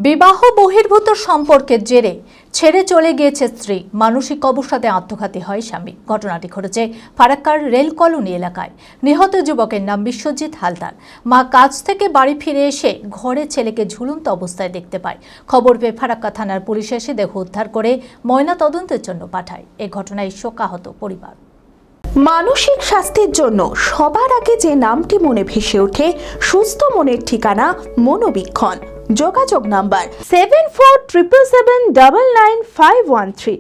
বিবাহ বহির্ভূত সম্পর্কের জেরে ছেড়ে চলে গিয়েছে স্ত্রী, মানসিক অবসাদে আত্মঘাতী হয় স্বামী। ঘটনাটি ঘটেছে ফারাক্কার রেল কলোনি এলাকায়। নিহত যুবকের নাম বিশ্বজিৎ হালদার। মা কাজ থেকে বাড়ি ফিরে এসে ঘরে ছেলেকে ঝুলন্ত অবস্থায় দেখতে পায়। খবর পেয়ে ফারাক্কা থানার পুলিশ এসে দেহ উদ্ধার করে ময়না তদন্তের জন্য পাঠায়। এ ঘটনায় শোকাহত পরিবার। মানসিক স্বাস্থ্যের জন্য সবার আগে যে নামটি মনে ভেসে ওঠে, সুস্থ মনের ঠিকানা মনোবীক্ষণ। যোগাযোগ নাম্বার 7477799513।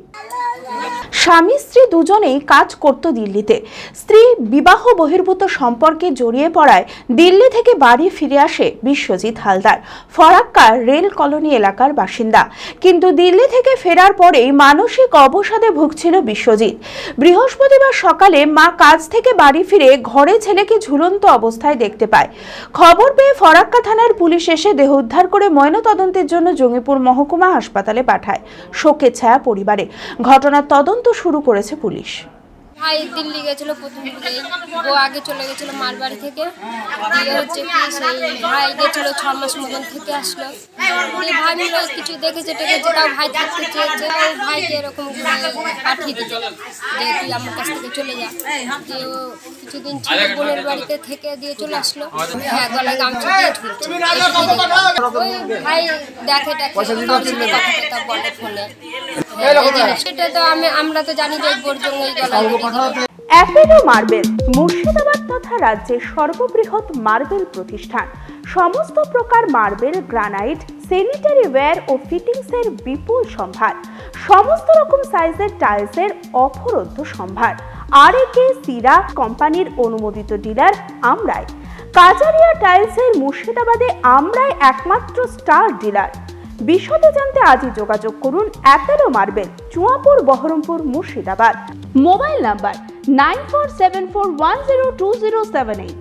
স্বামী স্ত্রী দুজনেই কাজ করত দিল্লিতে। স্ত্রী বিবাহ বহির্ভূত সম্পর্কে জড়িয়ে পড়ায় দিল্লি থেকে বাড়ি ফিরে আসে বিশ্বজিৎ হালদার। ফারাক্কার রেল কলোনি এলাকার বাসিন্দা, কিন্তু দিল্লি থেকে ফেরার পরেই মানসিক অবসাদে ভুগছিল বিশ্বজিৎ। বৃহস্পতিবার সকালে মা কাজ থেকে বাড়ি ফিরে ঘরে ছেলেকে ঝুলন্ত অবস্থায় দেখতে পায়। খবর পেয়ে ফারাক্কা থানার পুলিশ এসে দেহ উদ্ধার করে ময়নাতদন্তের জন্য জঙ্গিপুর মহকুমা হাসপাতালে পাঠায়। শোকের ছায়া পরিবারে। ঘটনার তদন্ত শুরু করেছে পুলিশ। ভাই দিল্লি গেছিল, প্রথম দিকেই বউ আগে চলে গেছিল মার বাড়ি থেকে। দিয়ে হচ্ছে কি সেই ভাই গেছিল 6 মাস মতন থেকে আসলো। দিয়ে ভাই মিলে কিছু দেখেছে টেকেছে, তাও ভাই থাকতে চেয়েছে। তাও ভাইকে এরকম পাঠিয়ে দিত যে তুই আমার কাছ থেকে চলে যা। যে ও কিছুদিন ছিল বোনের বাড়িতে থেকে দিয়ে চলে আসলো। হ্যাঁ, গলায় গামছা দিয়ে ঝুলছে। ওই ভাই দেখে কথা বলে ফোনে। সেটা তো আমরা তো জানি যে বোরজঙ্গই গলায়। অ্যাপেলো মার্বেল মুর্শিদাবাদ তথা রাজ্যের সর্ববৃহৎ মার্বেল প্রতিষ্ঠান। সমস্ত প্রকার মার্বেল, গ্রানাইট, স্যানিটারি ওয়্যার ও ফিটিংসের বিপুল সম্ভার। সমস্ত রকম সাইজের টাইলসের অফুরন্ত সম্ভার। আর.এ.কে সিরা কোম্পানির অনুমোদিত ডিলার আমরাই। কাজারিয়া টাইলসের মুর্শিদাবাদে আমরাই একমাত্র স্টার ডিলার। বিশদে জানতে আজই যোগাযোগ করুন Apollo marble, Chuapur, Baharampur, Murshidabad. Mobile number 9474102078।